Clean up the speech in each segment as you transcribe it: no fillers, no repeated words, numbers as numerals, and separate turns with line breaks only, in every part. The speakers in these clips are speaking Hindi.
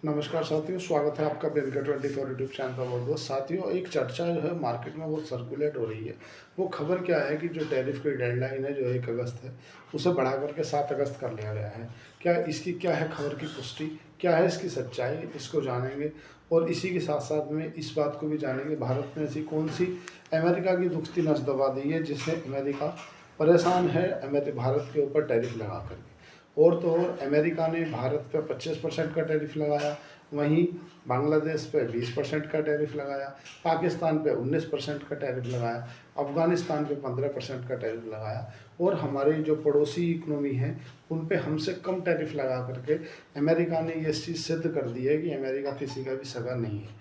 नमस्कार साथियों, स्वागत है आपका बेनका 24 यूट्यूब चैनल पर। बहुत बहुत साथियों, एक चर्चा जो है मार्केट में वो सर्कुलेट हो रही है। वो खबर क्या है कि जो टैरिफ की डेडलाइन है जो 1 अगस्त है, उसे बढ़ा करके 7 अगस्त कर लिया गया है। क्या इसकी क्या है खबर की पुष्टि, क्या है इसकी सच्चाई, इसको जानेंगे। और इसी के साथ साथ में इस बात को भी जानेंगे, भारत ने ऐसी कौन सी अमेरिका की दुखती नस दबा दी है जिससे अमेरिका परेशान है भारत के ऊपर टैरिफ लगा करके। और तो और अमेरिका ने भारत पर 25% का टैरिफ लगाया, वहीं बांग्लादेश पे 20% का टैरिफ लगाया, पाकिस्तान पे 19% का टैरिफ लगाया, अफ़गानिस्तान पे 15% का टैरिफ लगाया। और हमारे जो पड़ोसी इकनॉमी हैं उन पे हमसे कम टैरिफ लगा करके अमेरिका ने ये चीज़ सिद्ध कर दी है कि अमेरिका किसी का भी सगा नहीं है।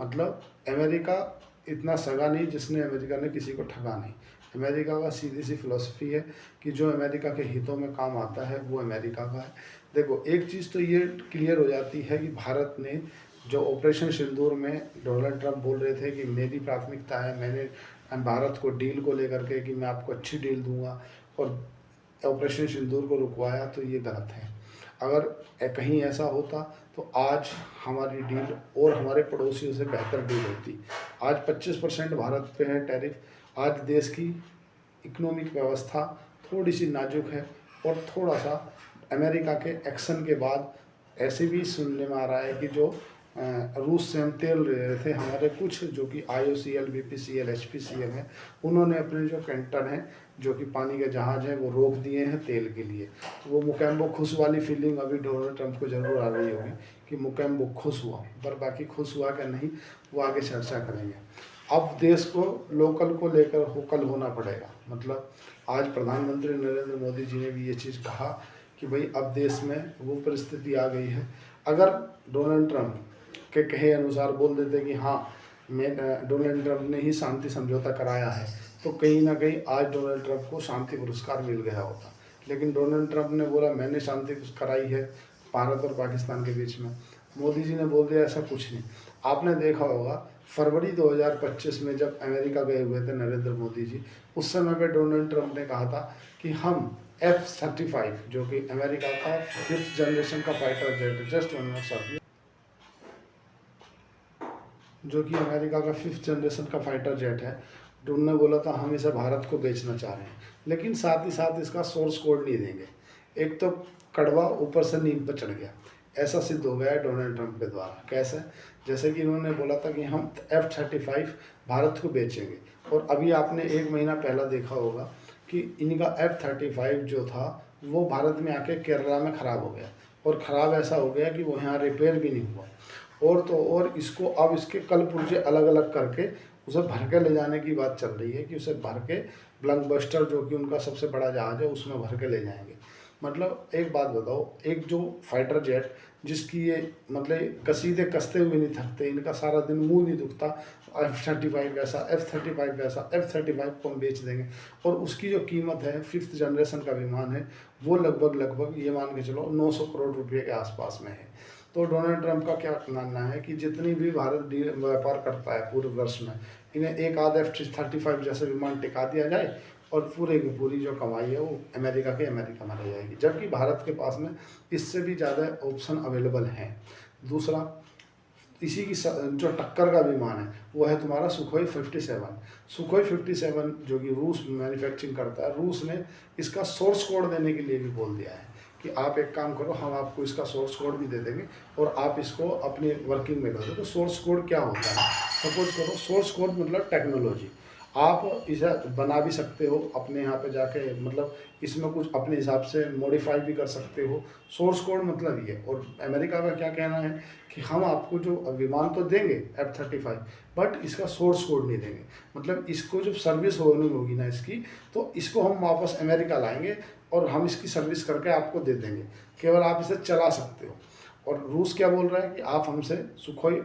मतलब अमेरिका इतना सगा नहीं जिसने अमेरिका ने किसी को ठगा नहीं। अमेरिका का सीधी सी फिलॉसफी है कि जो अमेरिका के हितों में काम आता है वो अमेरिका का है। देखो, एक चीज़ तो ये क्लियर हो जाती है कि भारत ने जो ऑपरेशन सिंदूर में डोनाल्ड ट्रंप बोल रहे थे कि मेरी प्राथमिकता है, मैंने भारत को डील को लेकर के कि मैं आपको अच्छी डील दूंगा, और ऑपरेशन सिंदूर को रुकवाया, तो ये गलत है। अगर कहीं ऐसा होता तो आज हमारी डील और हमारे पड़ोसियों से बेहतर डील होती। आज 25% भारत पे है टैरिफ। आज देश की इकोनॉमिक व्यवस्था थोड़ी सी नाजुक है, और थोड़ा सा अमेरिका के एक्शन के बाद ऐसे भी सुनने में आ रहा है कि जो रूस से हम तेल ले रहे थे, हमारे कुछ जो कि IOCL, BPCL, HPCL हैं, उन्होंने अपने जो कैंटर हैं जो कि पानी के जहाज़ हैं वो रोक दिए हैं तेल के लिए। तो वो मुकेम्बो खुश वाली फीलिंग अभी डोनाल्ड ट्रंप को ज़रूर आ रही होगी कि मुकेम्बो खुश हुआ, पर बाकी खुश हुआ क्या नहीं वो आगे चर्चा करेंगे। अब देश को लोकल को लेकर वोकल होना पड़ेगा। मतलब आज प्रधानमंत्री नरेंद्र मोदी जी ने भी ये चीज़ कहा कि भाई अब देश में वो परिस्थिति आ गई है। अगर डोनाल्ड ट्रंप के कहे अनुसार बोल देते कि हाँ, मैं डोनाल्ड ट्रंप ने ही शांति समझौता कराया है, तो कहीं ना कहीं आज डोनाल्ड ट्रंप को शांति पुरस्कार मिल गया होता। लेकिन डोनाल्ड ट्रंप ने बोला मैंने शांति कराई है भारत और पाकिस्तान के बीच में। मोदी जी ने बोल दिया ऐसा कुछ नहीं। आपने देखा होगा फरवरी 2025 में जब अमेरिका गए हुए थे नरेंद्र मोदी जी, उस समय पे डोनाल्ड ट्रंप ने कहा था कि हम F-35 जो कि अमेरिका का 5th जनरेशन का फाइटर जेट है, जस्ट 1 मिनट साथियों, जो कि अमेरिका का 5th जनरेशन का फाइटर जेट है, तो उन्होंने बोला था हम इसे भारत को बेचना चाह रहे हैं, लेकिन साथ ही साथ इसका सोर्स कोड नहीं देंगे। एक तो कड़वा ऊपर से नींद पर चढ़ गया, ऐसा सिद्ध हो गया है डोनाल्ड ट्रंप के द्वारा। कैसे? जैसे कि इन्होंने बोला था कि हम F-35 भारत को बेचेंगे, और अभी आपने 1 महीना पहला देखा होगा कि इनका F-35 जो था वो भारत में आके केरला में ख़राब हो गया, और ख़राब ऐसा हो गया कि वो यहाँ रिपेयर भी नहीं हुआ। और तो और इसको अब इसके कल पुर्जे अलग अलग करके उसे भर के ले जाने की बात चल रही है कि उसे भर के ब्लैकबस्टर जो कि उनका सबसे बड़ा जहाज़ है उसमें भर के ले जाएंगे। मतलब एक बात बताओ, एक जो फाइटर जेट जिसकी ये मतलब कसीदे कसते हुए नहीं थकते, इनका सारा दिन मुंह नहीं दुखता, F-35 वैसा, F-35 वैसा, F-35 को हम बेच देंगे। और उसकी जो कीमत है 5th जनरेशन का विमान है वो लगभग ये मान के चलो 900 करोड़ रुपये के आसपास में है। तो डोनाल्ड ट्रंप का क्या मानना है कि जितनी भी भारत व्यापार करता है पूरे वर्ष में, इन्हें एक आध F-35 जैसे विमान टिका दिया जाए, और पूरे की पूरी जो कमाई है वो अमेरिका के अमेरिका में रह जाएगी, जबकि भारत के पास में इससे भी ज़्यादा ऑप्शन अवेलेबल हैं। दूसरा, इसी की जो टक्कर का विमान है वो है तुम्हारा सुखोई 57। सुखोई 57 जो कि रूस मैन्युफैक्चरिंग करता है, रूस ने इसका सोर्स कोड देने के लिए भी बोल दिया है कि आप एक काम करो, हम आपको इसका सोर्स कोड भी दे देंगे और आप इसको अपनी वर्किंग में कर दो। तो सोर्स कोड क्या होता है? सपोज करो, सोर्स कोड मतलब टेक्नोलॉजी। आप इसे बना भी सकते हो अपने यहाँ पे जाके, मतलब इसमें कुछ अपने हिसाब से मॉडिफाई भी कर सकते हो। सोर्स कोड मतलब ये। और अमेरिका का क्या कहना है कि हम आपको जो विमान तो देंगे F-35, बट इसका सोर्स कोड नहीं देंगे। मतलब इसको जब सर्विस होनी होगी ना इसकी, तो इसको हम वापस अमेरिका लाएंगे और हम इसकी सर्विस करके आपको दे देंगे, केवल आप इसे चला सकते हो। और रूस क्या बोल रहा है कि आप हमसे सुखोई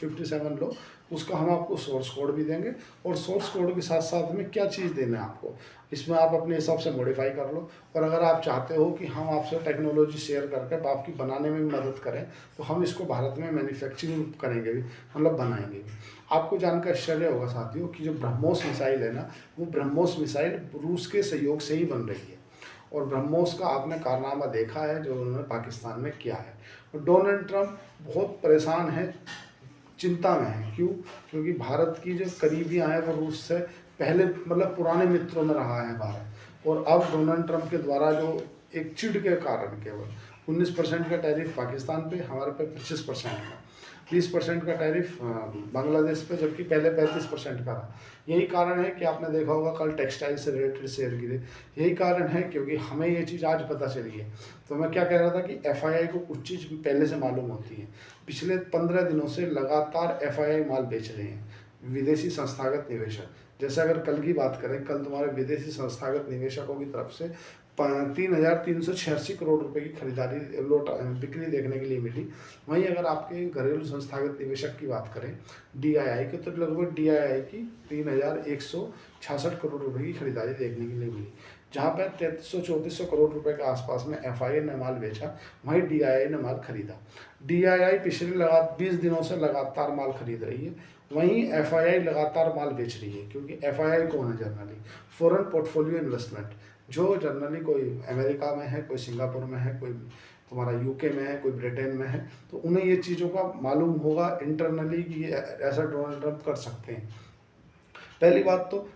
57 लो, उसका हम आपको सोर्स कोड भी देंगे, और सोर्स कोड के साथ साथ में क्या चीज़ देना है आपको, इसमें आप अपने हिसाब से मॉडिफाई कर लो। और अगर आप चाहते हो कि हम आपसे टेक्नोलॉजी शेयर करके आपकी बनाने में भी मदद करें, तो हम इसको भारत में मैन्युफैक्चरिंग करेंगे भी, मतलब बनाएंगे भी। आपको जानकर आश्चर्य होगा साथियों कि जो ब्रह्मोस मिसाइल है ना, वो ब्रह्मोस मिसाइल रूस के सहयोग से ही बन रही है। और ब्रह्मोस का आपने कारनामा देखा है जो उन्होंने पाकिस्तान में किया है। और डोनाल्ड ट्रंप बहुत परेशान है, चिंता में है। क्यों? क्योंकि भारत की जो करीबियाँ हैं वो रूस से पहले मतलब पुराने मित्रों में रहा है भारत, और अब डोनाल्ड ट्रंप के द्वारा जो एक चिढ़ के कारण केवल 19% का टैरिफ पाकिस्तान पे, हमारे पे 25% का, 20% का टैरिफ बांग्लादेश पे, जबकि पहले 35% का रहा। यही कारण है कि आपने देखा होगा कल टेक्सटाइल से रिलेटेड शेयर गिरे। यही कारण है क्योंकि हमें ये चीज़ आज पता चली है। तो मैं क्या कह रहा था कि एफआईआई को कुछ चीज़ पहले से मालूम होती है। पिछले 15 दिनों से लगातार एफआईआई माल बेच रहे हैं विदेशी संस्थागत निवेशक। जैसे अगर कल की बात करें, कल तुम्हारे विदेशी संस्थागत निवेशकों की तरफ से 3,386 करोड़ रुपए की खरीदारी बिक्री देखने के लिए मिली। वहीं अगर आपके घरेलू संस्थागत निवेशक की बात करें डीआईआई की, तो लगभग डीआईआई की 3,166 करोड़ रुपए की खरीदारी देखने के लिए मिली। जहां पर 3300-3400 करोड़ रुपए के आसपास में एफआईआई ने माल बेचा, वहीं डीआईआई ने माल खरीदा। डीआईआई पिछले 20 दिनों से लगातार माल खरीद रही है, वहीं एफआईआई लगातार माल बेच रही है। क्योंकि एफआईआई कौन है? जनरली फॉरेन पोर्टफोलियो इन्वेस्टमेंट, जो जनरली कोई अमेरिका में है, कोई सिंगापुर में है, कोई तुम्हारा यूके में है, कोई ब्रिटेन में है, तो उन्हें ये चीज़ों का मालूम होगा इंटरनली कि ऐसा डोनाल्ड ट्रंप कर सकते हैं। पहली बात तो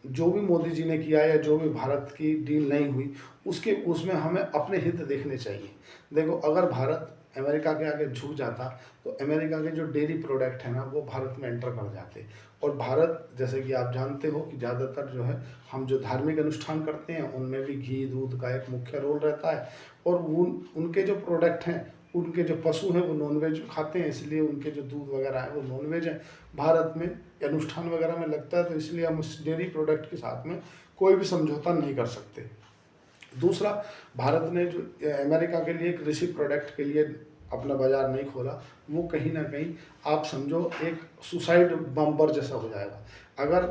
जो भी मोदी जी ने किया या जो भी भारत की डील नहीं हुई उसमें हमें अपने हित देखने चाहिए। देखो, अगर भारत अमेरिका के आगे झुक जाता तो अमेरिका के जो डेयरी प्रोडक्ट है ना वो भारत में एंटर कर जाते। और भारत, जैसे कि आप जानते हो कि ज़्यादातर जो है हम जो धार्मिक अनुष्ठान करते हैं उनमें भी घी दूध का एक मुख्य रोल रहता है। और उनके जो प्रोडक्ट हैं, उनके जो पशु हैं वो नॉनवेज खाते हैं, इसलिए उनके जो दूध वगैरह है वो नॉनवेज है। भारत में अनुष्ठान वगैरह में लगता है, तो इसलिए हम उस डेयरी प्रोडक्ट के साथ में कोई भी समझौता नहीं कर सकते। दूसरा, भारत ने जो अमेरिका के लिए कृषि प्रोडक्ट के लिए अपना बाजार नहीं खोला, वो कहीं ना कहीं आप समझो एक सुसाइड बम्पर जैसा हो जाएगा। अगर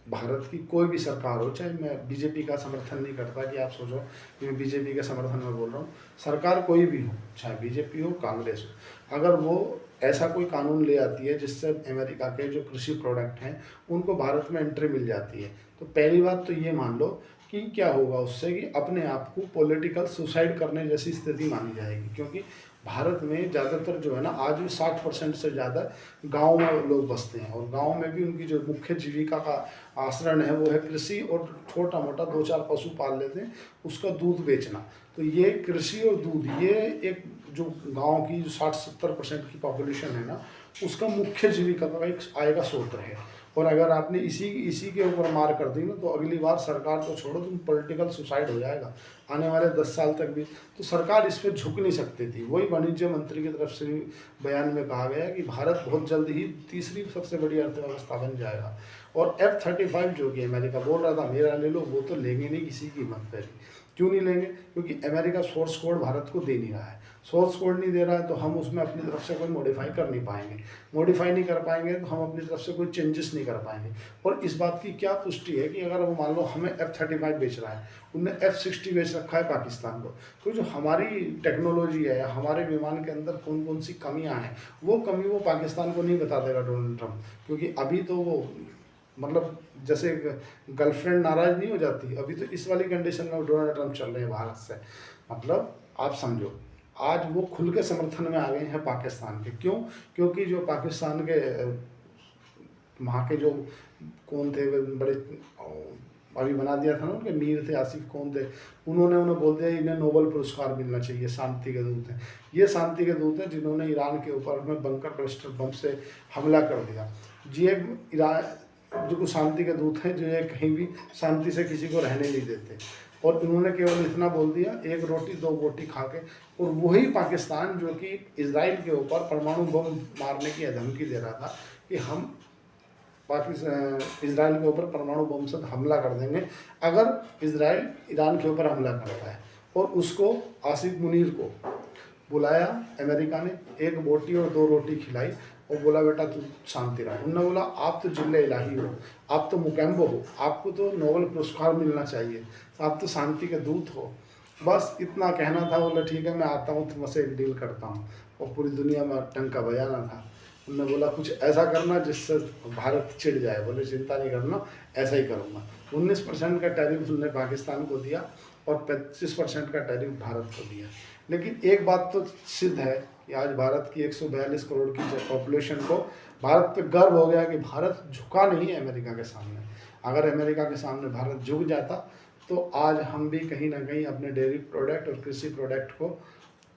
भारत की कोई भी सरकार हो, चाहे मैं बीजेपी का समर्थन नहीं करता कि आप सोचो कि मैं बीजेपी के समर्थन में बोल रहा हूँ, सरकार कोई भी हो, चाहे बीजेपी हो कांग्रेस हो, अगर वो ऐसा कोई कानून ले आती है जिससे अमेरिका के जो कृषि प्रोडक्ट हैं उनको भारत में एंट्री मिल जाती है, तो पहली बात तो ये मान लो कि क्या होगा उससे कि अपने आप को पॉलिटिकल सुसाइड करने जैसी स्थिति मानी जाएगी। क्योंकि भारत में ज़्यादातर जो है ना आज भी 60% से ज़्यादा गांव में लोग बसते हैं, और गांव में भी उनकी जो मुख्य जीविका का आश्रय है वो है कृषि, और छोटा मोटा 2-4 पशु पाल लेते हैं, उसका दूध बेचना। तो ये कृषि और दूध, ये एक जो गांव की जो 60-70% की पॉपुलेशन है ना उसका मुख्य जीविका का एक आय का स्रोत है। और अगर आपने इसी के ऊपर मार कर दी ना तो अगली बार सरकार को छोड़ो, तुम पॉलिटिकल सुसाइड हो जाएगा आने वाले 10 साल तक भी। तो सरकार इस पर झुक नहीं सकती थी। वही वाणिज्य मंत्री की तरफ से भी बयान में कहा गया कि भारत बहुत जल्द ही तीसरी सबसे बड़ी अर्थव्यवस्था बन जाएगा। और F-35 जो कि अमेरिका बोल रहा था मेरा ले लो, वो तो लेंगे नहीं किसी कीमत पर। क्यों नहीं लेंगे? क्योंकि अमेरिका सोर्स कोड भारत को दे नहीं रहा है। सोर्स कोड नहीं दे रहा है तो हम उसमें अपनी तरफ से कोई मॉडिफाई कर नहीं पाएंगे। मॉडिफाई नहीं कर पाएंगे तो हम अपनी तरफ से कोई चेंजेस नहीं कर पाएंगे। और इस बात की क्या पुष्टि है कि अगर वो मान लो हमें F-35 बेच रहा है, उनने F-60 बेच रखा है पाकिस्तान को, तो जो हमारी टेक्नोलॉजी है या हमारे विमान के अंदर कौन कौन सी कमियाँ हैं वो कमी वो पाकिस्तान को नहीं बता देगा डोनाल्ड ट्रंप। क्योंकि अभी तो वो मतलब जैसे गर्लफ्रेंड नाराज नहीं हो जाती, अभी तो इस वाली कंडीशन में डोनाल्ड ट्रंप चल रहे हैं भारत से। मतलब आप समझो आज वो खुल के समर्थन में आ गए हैं पाकिस्तान के। क्यों? क्योंकि जो पाकिस्तान के वहाँ के जो कौन थे बड़े अभी बना दिया था ना, उनके मीर थे, आसिफ कौन थे, उन्होंने उन्हें बोल दिया इन्हें नोबेल पुरस्कार मिलना चाहिए, शांति के दूत हैं। ये शांति के दूत हैं जिन्होंने ईरान के ऊपर में बंकर क्लस्टर बम से हमला कर दिया। ये ईरान जो शांति के दूत हैं, जो ये कहीं भी शांति से किसी को रहने नहीं देते। और इन्होंने केवल इतना बोल दिया, एक रोटी दो बोटी खा के। और वही पाकिस्तान जो कि इजराइल के ऊपर परमाणु बम मारने की धमकी दे रहा था कि हम पाकिस्तान इजराइल के ऊपर परमाणु बम से हमला कर देंगे अगर इजराइल ईरान के ऊपर हमला करता है। और उसको आसिफ मुनीर को बुलाया अमेरिका ने, एक बोटी और दो रोटी खिलाई और बोला बेटा तू शांति रहा। उन्होंने बोला आप तो जिल्ले इलाही हो, आप तो मुकम्बो हो, आपको तो नोबेल पुरस्कार मिलना चाहिए, आप तो शांति के दूत हो। बस इतना कहना था। बोला ठीक है मैं आता हूँ, तुमसे एक डील करता हूँ। और पूरी दुनिया में टंका बजाना था। उन्होंने बोला कुछ ऐसा करना जिससे भारत चिढ़ जाए। बोले चिंता नहीं करना, ऐसा ही करूँगा। 19% का टैरिफ उन्होंने पाकिस्तान को दिया और 25% का टैरिफ भारत को दिया। लेकिन एक बात तो सिद्ध है कि आज भारत की 142 करोड़ की पॉपुलेशन को भारत पे गर्व हो गया कि भारत झुका नहीं है अमेरिका के सामने। अगर अमेरिका के सामने भारत झुक जाता तो आज हम भी कहीं ना कहीं अपने डेयरी प्रोडक्ट और कृषि प्रोडक्ट को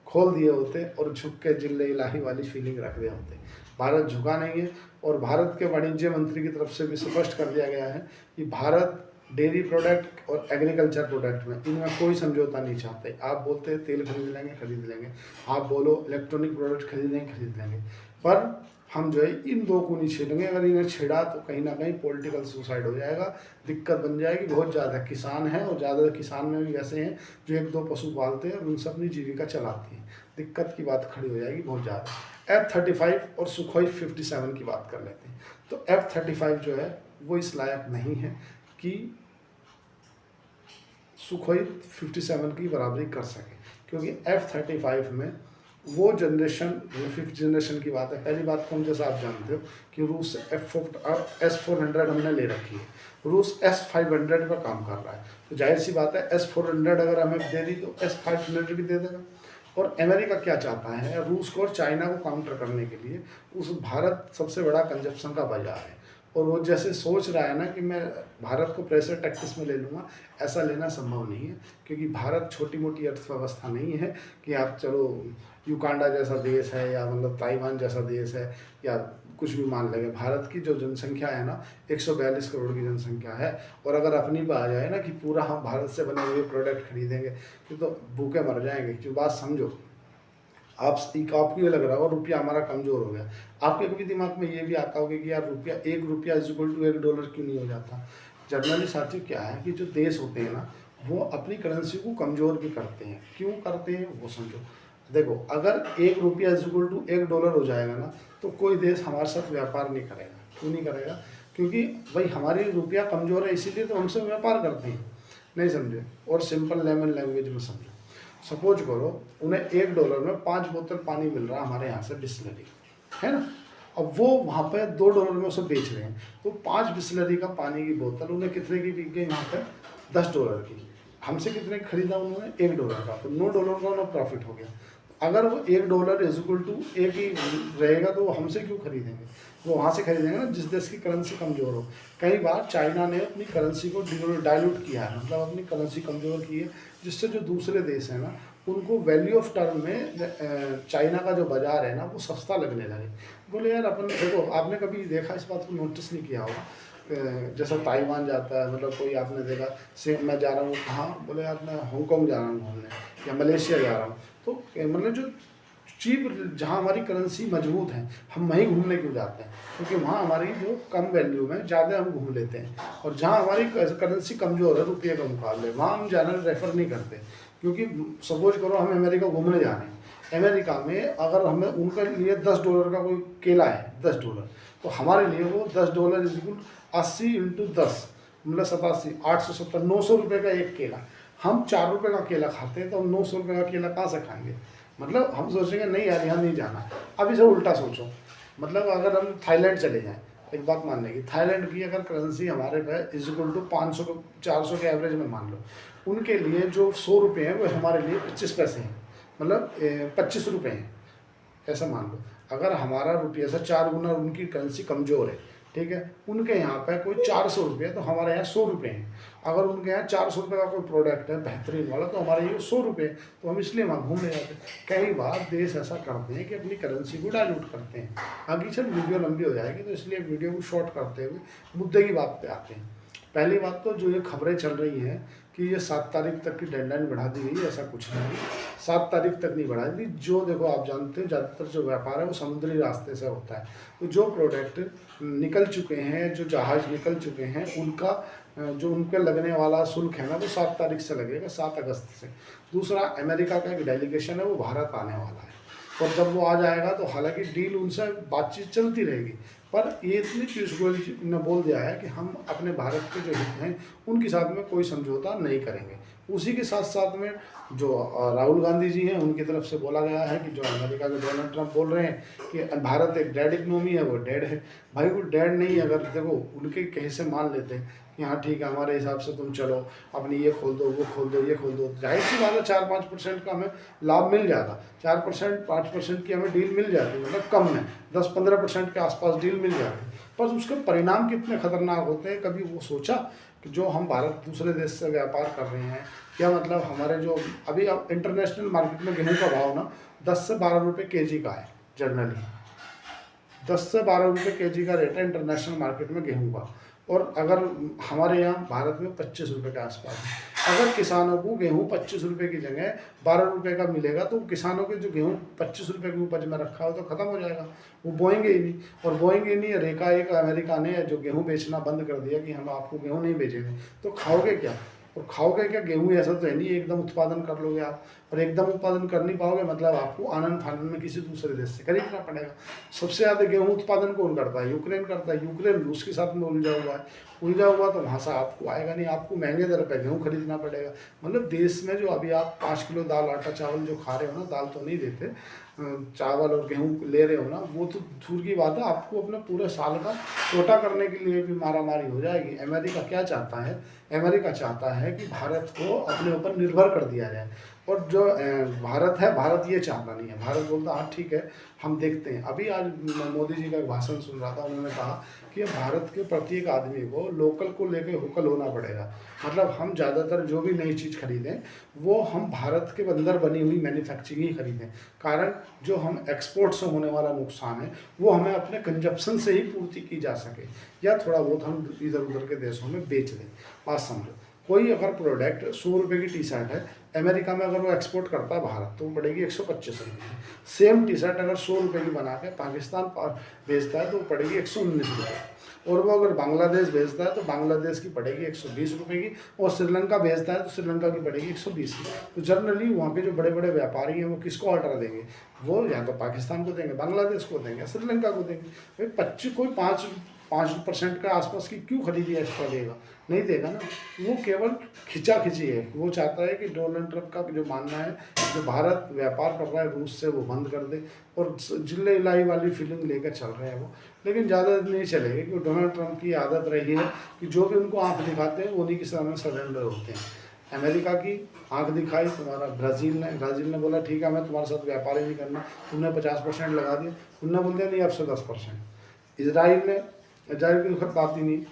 खोल दिए होते और झुक के जिल्ले इलाही वाली फीलिंग रख रहे होते। भारत झुका नहीं है और भारत के वाणिज्य मंत्री की तरफ से भी स्पष्ट कर दिया गया है कि भारत डेयरी प्रोडक्ट और एग्रीकल्चर प्रोडक्ट में इनमें कोई समझौता नहीं चाहते। आप बोलते हैं तेल खरीद लेंगे, आप बोलो इलेक्ट्रॉनिक प्रोडक्ट खरीद लेंगे, पर हम जो है इन दो को नहीं छेड़ेंगे। अगर इन्हें छेड़ा तो कहीं ना कहीं पॉलिटिकल सुसाइड हो जाएगा, दिक्कत बन जाएगी। बहुत ज़्यादा किसान हैं और ज़्यादा किसान में भी ऐसे हैं जो 1-2 पशु पालते हैं और उनसे अपनी जीविका चलाती हैं। दिक्कत की बात खड़ी हो जाएगी बहुत ज़्यादा। F-35 और सुखोई 57 की बात कर लेते हैं। तो F-35 जो है वो इस लायक नहीं है कि सुखोई 57 की बराबरी कर सके, क्योंकि F-35 में वो जनरेशन, 5th जनरेशन की बात है। पहली बात तो जैसा आप जानते हो कि रूस S-400 हमने ले रखी है, रूस S-500 पर काम कर रहा है, तो जाहिर सी बात है S-400 अगर हमें दे दी तो S-500 भी दे देगा। और अमेरिका क्या चाहता है, रूस को और चाइना को काउंटर करने के लिए उस भारत सबसे बड़ा कंजप्शन का बाजार है और वो जैसे सोच रहा है ना कि मैं भारत को प्रेशर टैक्टिस में ले लूँगा, ऐसा लेना संभव नहीं है, क्योंकि भारत छोटी मोटी अर्थव्यवस्था नहीं है कि आप चलो युगांडा जैसा देश है या मतलब ताइवान जैसा देश है या कुछ भी मान लेंगे। भारत की जो जनसंख्या है ना 142 करोड़ की जनसंख्या है, और अगर अपनी पे आ जाए ना कि पूरा हम भारत से बने हुए प्रोडक्ट खरीदेंगे तो भूखे मर जाएंगे। जो बात समझो, आपको ये लग रहा होगा रुपया हमारा कमज़ोर हो गया, आपके कभी दिमाग में ये भी आता होगा कि यार एक रुपया इज इक्वल टू $1 क्यों नहीं हो जाता। जनरली साथी क्या है कि जो देश होते हैं ना वो अपनी करेंसी को कमज़ोर भी करते हैं। क्यों करते हैं वो समझो। देखो, अगर 1 रुपया इज इक्वल टू $1 हो जाएगा ना तो कोई देश हमारे साथ व्यापार नहीं करेगा। क्यों नहीं करेगा? क्योंकि भाई हमारी रुपया कमज़ोर है, इसीलिए तो हमसे व्यापार करते हैं। नहीं समझे? और सिंपल लेमन लैंग्वेज में समझो। सपोज करो उन्हें $1 में 5 बोतल पानी मिल रहा है हमारे यहाँ से बिस्लरी, है ना। अब वो वहाँ पे $2 में उसे बेच रहे हैं, तो 5 बिस्लरी का पानी की बोतल उन्हें कितने की बिक गई? यहाँ पे $10 की। हमसे कितने की खरीदा उन्होंने? $1 का, तो $9 का उन्हें प्रॉफिट हो गया। अगर वो $1 इज इक्वल टू एक ही रहेगा तो वो हमसे क्यों खरीदेंगे? वो वहाँ से खरीदेंगे ना जिस देश की करेंसी कमज़ोर हो। कई बार चाइना ने अपनी करेंसी को डाइल्यूट किया है, मतलब अपनी करेंसी कमज़ोर की है, जिससे जो दूसरे देश हैं ना उनको वैल्यू ऑफ टर्म में चाइना का जो बाज़ार है ना वो सस्ता लगने लगे। बोले यार अपन देखो, आपने कभी देखा, इस बात को नोटिस नहीं किया होगा, जैसा ताइवान जाता है, मतलब कोई आपने देखा से मैं जा रहा हूँ कहाँ, बोले यार मैं हांगकॉन्ग जा रहा हूँ घूमने या मलेशिया जा रहा हूँ, तो मतलब जो चीप, जहाँ हमारी करेंसी मजबूत है हम वहीं घूमने क्यों जाते हैं? क्योंकि वहाँ हमारी जो कम वैल्यू में ज़्यादा हम घूम लेते हैं, और जहाँ हमारी करेंसी कमज़ोर है रुपये के मुकाबले वहाँ हम जाना रेफ़र नहीं करते। क्योंकि सपोज करो हम अमेरिका घूमने जा रहे हैं, अमेरिका में अगर हमें उनके लिए $10 का कोई केला है $10, तो हमारे लिए वो $10 इज इक्वल 80 × 10 मतलब 87, 870, $900 का एक केला। हम $4 का केला खाते हैं तो हम $900 का केला कहाँ से खाएंगे? मतलब हम सोचेंगे नहीं यार यहाँ नहीं जाना। अब इसे उल्टा सोचो, मतलब अगर हम थाईलैंड चले जाएँ, एक बात मान लें कि थाईलैंड की अगर करेंसी हमारे पे इज इक्वल टू 500 400 के एवरेज में मान लो, उनके लिए जो $100 हैं वो हमारे लिए 25 पैसे हैं, मतलब 25 रुपये हैं, ऐसा मान लो। अगर हमारा रुपये से 4 गुना उनकी करेंसी कमज़ोर है, ठीक है, उनके यहाँ पे कोई $400 तो हमारे यहाँ $100 हैं। अगर उनके यहाँ $400 का कोई प्रोडक्ट है बेहतरीन वाला तो हमारे ये $100, तो हम इसलिए वहाँ घूमने जाते हैं। कई बार देश ऐसा करते हैं कि अपनी करेंसी को डाइल्यूट करते हैं। आगे चल वीडियो लंबी हो जाएगी तो इसलिए वीडियो को शॉर्ट करते हुए मुद्दे की बात पे आते हैं। पहली बात तो जो ये खबरें चल रही हैं कि ये 7 तारीख तक की डेडलाइन बढ़ा दी गई, ऐसा कुछ नहीं, 7 तारीख तक नहीं बढ़ा दी। जो देखो आप जानते हो ज़्यादातर जो व्यापार है वो समुद्री रास्ते से होता है, तो जो प्रोडक्ट निकल चुके हैं, जो जहाज़ निकल चुके हैं, उनका जो उनके लगने वाला शुल्क है ना वो 7 तारीख से लगेगा, 7 अगस्त से। दूसरा, अमेरिका का एक डेलीगेशन है वो भारत आने वाला है, और जब वो आ जाएगा तो हालांकि डील उनसे बातचीत चलती रहेगी, पर ये इतनी पीयूष गोयल जी ने बोल दिया है कि हम अपने भारत के जो हित हैं उनके साथ में कोई समझौता नहीं करेंगे। उसी के साथ साथ में जो राहुल गांधी जी हैं उनकी तरफ से बोला गया है कि जो अमेरिका के डोनाल्ड ट्रंप बोल रहे हैं कि भारत एक डेड इकनॉमी है, वो डेड है। भाई वो डेड नहीं है। अगर देखो उनके कहे से मान लेते हैं कि हाँ ठीक है, हमारे हिसाब से तुम चलो, अपनी ये खोल दो, वो खोल दो, ये खोल दो, जाहिर सी बात है 4-5% का हमें लाभ मिल जाता। 4% 5% की हमें डील मिल जाती, मतलब कम में 10-15% के आसपास डील मिल जाती। पर उसके परिणाम कितने खतरनाक होते हैं, कभी वो सोचा कि जो हम भारत दूसरे देश से व्यापार कर रहे हैं, क्या मतलब हमारे जो अभी अब इंटरनेशनल मार्केट में गेहूं का भाव ना 10 से 12 रुपये केजी का है। जनरली 10 से 12 रुपये केजी का रेट है इंटरनेशनल मार्केट में गेहूं का, और अगर हमारे यहाँ भारत में 25 रुपये के आसपास है। अगर किसानों को गेहूं 25 रुपये की जगह 12 रुपये का मिलेगा तो किसानों के जो गेहूं 25 रुपये की उपज में रखा हो तो ख़त्म हो जाएगा, वो बोएंगे ही नहीं। और बोएंगे ही नहीं, रेखा एक अमेरिका ने जो गेहूँ बेचना बंद कर दिया कि हम आपको गेहूँ नहीं बेचेंगे, तो खाओगे क्या? और खाओगे क्या? गेहूँ ऐसा तो है नहीं एकदम उत्पादन कर लोगे आप, और एकदम उत्पादन कर नहीं पाओगे, मतलब आपको आनंद फानंद में किसी दूसरे देश से खरीदना पड़ेगा। सबसे ज़्यादा गेहूँ उत्पादन कौन करता है? यूक्रेन करता है। यूक्रेन रूस के साथ में उलझा हुआ है, उलझा हुआ तो वहाँ से आपको आएगा नहीं, आपको महंगे दर पर गेहूँ खरीदना पड़ेगा। मतलब देश में जो अभी आप 5 किलो दाल, आटा, चावल जो खा रहे हो ना, दाल तो नहीं देते, चावल और गेहूँ ले रहे हो ना, वो तो दूर की बात है, आपको अपने पूरे साल का कोटा करने के लिए भी मारामारी हो जाएगी। अमेरिका क्या चाहता है? अमेरिका चाहता है कि भारत को अपने ऊपर निर्भर कर दिया जाए, और जो भारत है, भारत ये चाहता नहीं है। भारत बोलता हाँ ठीक है, हम देखते हैं। अभी आज मैं मोदी जी का एक भाषण सुन रहा था, उन्होंने कहा कि भारत के प्रत्येक आदमी को लोकल को लेकर वोकल होना पड़ेगा। मतलब हम ज़्यादातर जो भी नई चीज़ खरीदें वो हम भारत के अंदर बनी हुई मैन्युफैक्चरिंग ही खरीदें। कारण जो हम एक्सपोर्ट से होने वाला नुकसान है वो हमें अपने कंजप्शन से ही पूर्ति की जा सके, या थोड़ा बहुत हम इधर उधर के देशों में बेच दें। बात समझो, कोई अगर प्रोडक्ट 100 रुपये की टी शर्ट है, अमेरिका में अगर वो एक्सपोर्ट करता है भारत, तो वो पड़ेगी 125 रुपये। सेम टी शर्ट अगर 100 रुपये की बना के पाकिस्तान भेजता है तो वो पड़ेगी 119 रुपये। और वो अगर बांग्लादेश भेजता है तो बांग्लादेश की पड़ेगी 120 रुपये की, और श्रीलंका भेजता है तो श्रीलंका की पड़ेगी 120 की। तो जनरली वहाँ के जो बड़े बड़े व्यापारी हैं वो किसको ऑर्डर देंगे? वो या तो पाकिस्तान को देंगे, बांग्लादेश को देंगे, श्रीलंका को देंगे। भाई 25 कोई 5% के आसपास की क्यों खरीदी एक्स्ट्रा देगा? नहीं देगा ना। वो केवल खिंचाखिंची है। वो चाहता है कि डोनाल्ड ट्रंप का जो मानना है, जो भारत व्यापार कर रहा है रूस से, वो बंद कर दे, और जिले इलाई वाली फीलिंग लेकर चल रहे हैं वो। लेकिन ज़्यादा नहीं चलेगी, क्योंकि डोनाल्ड ट्रंप की आदत रही है कि जो भी उनको आंख दिखाते हैं उन्हीं के सामने सरेंडर होते हैं। अमेरिका की आंख दिखाई तुम्हारा ब्राज़ील ने बोला ठीक है, मैं तुम्हारे साथ व्यापार ही नहीं करना, तुमने 50% लगा दिया, उनने बोल दिया नहीं अब से 10%। इजराइल की दुखद बात ही नहीं,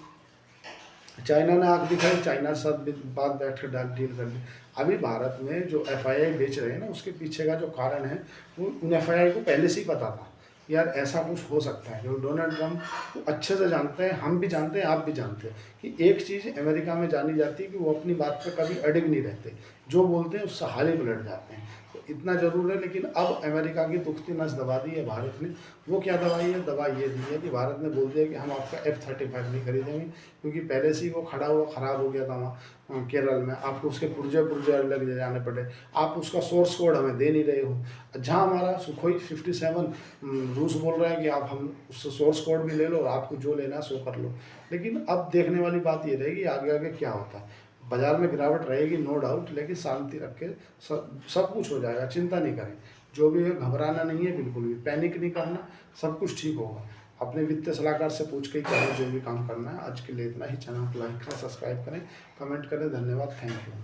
चाइना ने आंख दिखाई, चाइना के साथ बात बैठ कर डील कर ली। अभी भारत में जो FII बेच रहे हैं ना, उसके पीछे का जो कारण है वो उन FII को पहले से ही पता था यार ऐसा कुछ हो सकता है। जो डोनाल्ड ट्रंप को अच्छे से जानते हैं, हम भी जानते हैं, आप भी जानते हैं कि एक चीज़ अमेरिका में जानी जाती है कि वो अपनी बात पर कभी अडिग नहीं रहते, जो बोलते हैं उससे हाल ही पलट जाते हैं। तो इतना ज़रूर है। लेकिन अब अमेरिका की दुखती नस दबा दी है भारत ने। वो क्या दवाई है? दवा ये दी है कि भारत ने बोल दिया कि हम आपका F-35 नहीं खरीदेंगे, क्योंकि पहले से ही वो खड़ा हुआ ख़राब हो गया था वहाँ केरल में। आपको उसके पुर्जे अलग ले जाने पड़े, आप उसका सोर्स कोड हमें दे नहीं रहे हो। जहाँ हमारा सुखोई 57 रूस बोल रहा है कि आप हम उससे सोर्स कोड भी ले लो और आपको जो लेना है सो कर लो। लेकिन अब देखने वाली बात ये रहेगी आगे आगे क्या होता है। बाजार में गिरावट रहेगी नो डाउट, लेकिन शांति रख के सब कुछ हो जाएगा, चिंता नहीं करें। जो भी है घबराना नहीं है, बिल्कुल भी पैनिक नहीं करना, सब कुछ ठीक होगा। अपने वित्तीय सलाहकार से पूछ के ही करें जो भी काम करना है। आज के लिए इतना ही। चैनल को लाइक करें, सब्सक्राइब करें, कमेंट करें। धन्यवाद, थैंक यू।